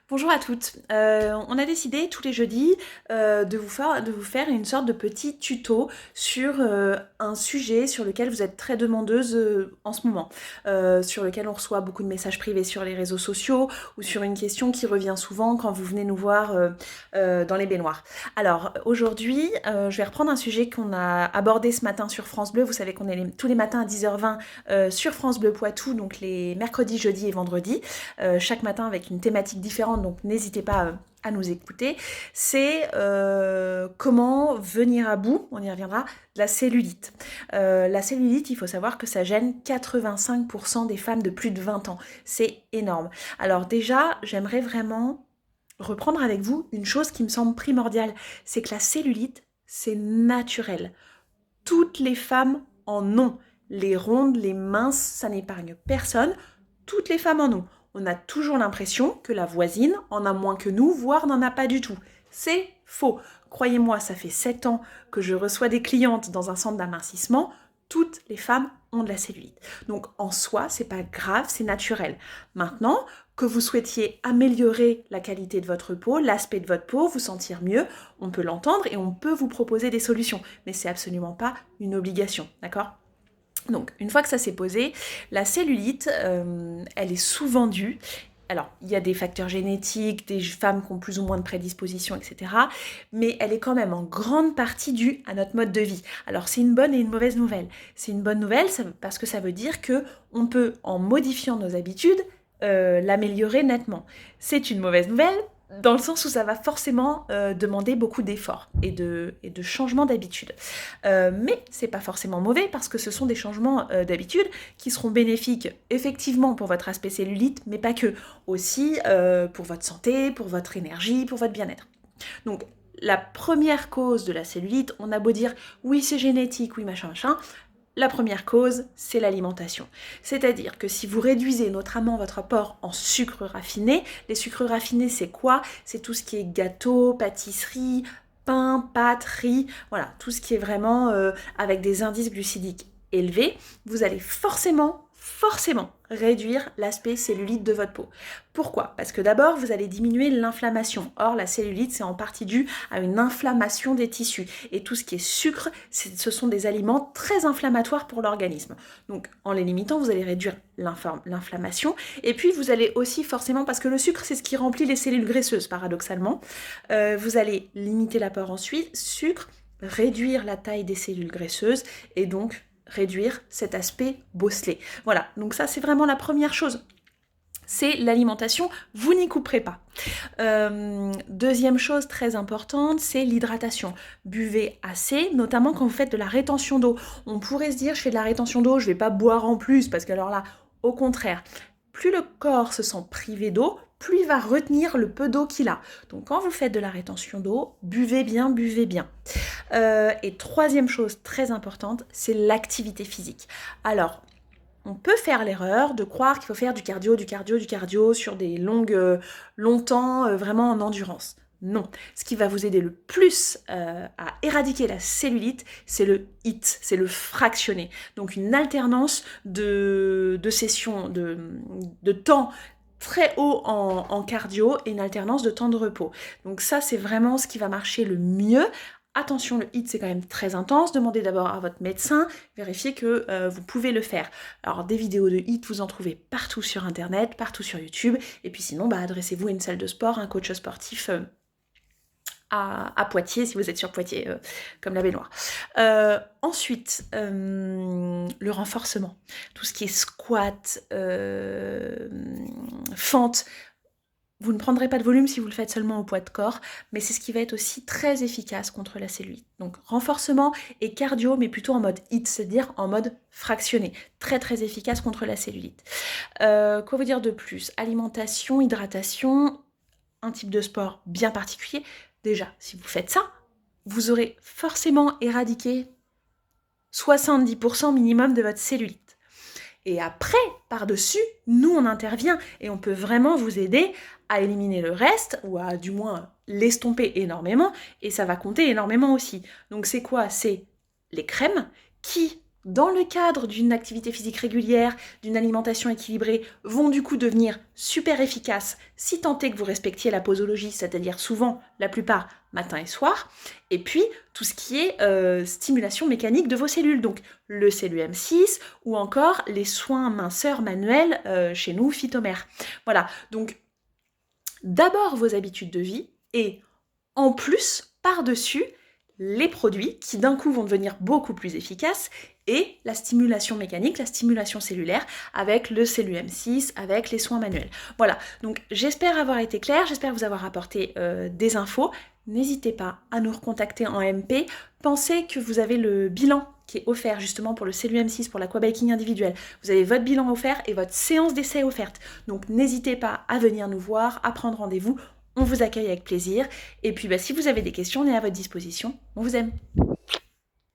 Bonjour à toutes. On a décidé tous les jeudis de vous faire une sorte de petit tuto sur un sujet sur lequel vous êtes très demandeuse en ce moment, sur lequel on reçoit beaucoup de messages privés sur les réseaux sociaux ou sur une question qui revient souvent quand vous venez nous voir dans les baignoires. Alors aujourd'hui, je vais reprendre un sujet qu'on a abordé ce matin sur France Bleu. Vous savez qu'on est tous les matins à 10h20 sur France Bleu Poitou, donc les mercredis, jeudis et vendredis, chaque matin avec une thématique différente, donc n'hésitez pas à nous écouter. C'est comment venir à bout, on y reviendra, de la cellulite. La cellulite, il faut savoir que ça gêne 85% des femmes de plus de 20 ans. C'est énorme. Alors déjà, j'aimerais vraiment reprendre avec vous une chose qui me semble primordiale, c'est que la cellulite, c'est naturel. Toutes les femmes en ont. Les rondes, les minces, ça n'épargne personne. Toutes les femmes en ont. On a toujours l'impression que la voisine en a moins que nous, voire n'en a pas du tout. C'est faux. Croyez-moi, ça fait 7 ans que je reçois des clientes dans un centre d'amincissement. Toutes les femmes ont de la cellulite. Donc en soi, c'est pas grave, c'est naturel. Maintenant, que vous souhaitiez améliorer la qualité de votre peau, l'aspect de votre peau, vous sentir mieux, on peut l'entendre et on peut vous proposer des solutions. Mais c'est absolument pas une obligation, d'accord ? Donc, une fois que ça s'est posé, la cellulite, elle est souvent due. Alors, il y a des facteurs génétiques, des femmes qui ont plus ou moins de prédisposition, etc. Mais elle est quand même en grande partie due à notre mode de vie. Alors, c'est une bonne et une mauvaise nouvelle. C'est une bonne nouvelle parce que ça veut dire que on peut, en modifiant nos habitudes, l'améliorer nettement. C'est une mauvaise nouvelle dans le sens où ça va forcément demander beaucoup d'efforts et de changements d'habitude. Mais c'est pas forcément mauvais parce que ce sont des changements d'habitude qui seront bénéfiques effectivement pour votre aspect cellulite, mais pas que. Aussi pour votre santé, pour votre énergie, pour votre bien-être. Donc la première cause de la cellulite, on a beau dire oui c'est génétique, oui machin machin, la première cause, c'est l'alimentation. C'est-à-dire que si vous réduisez notamment votre apport en sucre raffiné, les sucres raffinés, c'est quoi ? C'est tout ce qui est gâteau, pâtisserie, pain, pâtes, riz, voilà, tout ce qui est vraiment avec des indices glucidiques élevés, vous allez forcément réduire l'aspect cellulite de votre peau. Pourquoi ? Parce que d'abord, vous allez diminuer l'inflammation. Or, la cellulite, c'est en partie dû à une inflammation des tissus. Et tout ce qui est sucre, ce sont des aliments très inflammatoires pour l'organisme. Donc, en les limitant, vous allez réduire l'inflammation. Et puis, vous allez aussi forcément, parce que le sucre, c'est ce qui remplit les cellules graisseuses, paradoxalement, vous allez limiter l'apport ensuite, sucre, réduire la taille des cellules graisseuses, et donc réduire cet aspect bosselé. Voilà, donc ça c'est vraiment la première chose. C'est l'alimentation, vous n'y couperez pas. Deuxième chose très importante, c'est l'hydratation. Buvez assez, notamment quand vous faites de la rétention d'eau. On pourrait se dire, je fais de la rétention d'eau, je vais pas boire en plus, parce que alors là, au contraire, plus le corps se sent privé d'eau, plus il va retenir le peu d'eau qu'il a. Donc quand vous faites de la rétention d'eau, buvez bien, buvez bien. Et troisième chose très importante, c'est l'activité physique. Alors, on peut faire l'erreur de croire qu'il faut faire du cardio sur des longtemps, vraiment en endurance. Non, ce qui va vous aider le plus à éradiquer la cellulite, c'est le HIIT, c'est le fractionné. Donc une alternance de sessions, de temps très haut en cardio et une alternance de temps de repos. Donc ça, c'est vraiment ce qui va marcher le mieux. Attention, le HIIT, c'est quand même très intense. Demandez d'abord à votre médecin, vérifiez que vous pouvez le faire. Alors, des vidéos de HIIT, vous en trouvez partout sur Internet, partout sur YouTube. Et puis sinon, adressez-vous à une salle de sport, un coach sportif à Poitiers, si vous êtes sur Poitiers, comme la baignoire. Ensuite, le renforcement. Tout ce qui est squat, fente. Vous ne prendrez pas de volume si vous le faites seulement au poids de corps, mais c'est ce qui va être aussi très efficace contre la cellulite. Donc renforcement et cardio, mais plutôt en mode HIIT, c'est-à-dire en mode fractionné. Très très efficace contre la cellulite. Quoi vous dire de plus ? Alimentation, hydratation, un type de sport bien particulier. Déjà, si vous faites ça, vous aurez forcément éradiqué 70% minimum de votre cellulite. Et après, par-dessus, nous on intervient et on peut vraiment vous aider à éliminer le reste, ou à du moins l'estomper énormément, et ça va compter énormément aussi. Donc c'est quoi ? C'est les crèmes qui, dans le cadre d'une activité physique régulière, d'une alimentation équilibrée, vont du coup devenir super efficaces si tant est que vous respectiez la posologie, c'est-à-dire souvent, la plupart, matin et soir. Et puis, tout ce qui est stimulation mécanique de vos cellules, donc le CELUM6 ou encore les soins minceurs manuels chez nous, Phytomère. Voilà, donc d'abord vos habitudes de vie et en plus, par-dessus, les produits qui d'un coup vont devenir beaucoup plus efficaces et la stimulation mécanique, la stimulation cellulaire avec le CELUM6, avec les soins manuels. Voilà, donc j'espère avoir été claire, j'espère vous avoir apporté des infos. N'hésitez pas à nous recontacter en MP. Pensez que vous avez le bilan qui est offert justement pour le CELUM6, pour l'aquabaking individuel. Vous avez votre bilan offert et votre séance d'essai offerte. Donc n'hésitez pas à venir nous voir, à prendre rendez-vous. On vous accueille avec plaisir. Et puis si vous avez des questions, on est à votre disposition. On vous aime.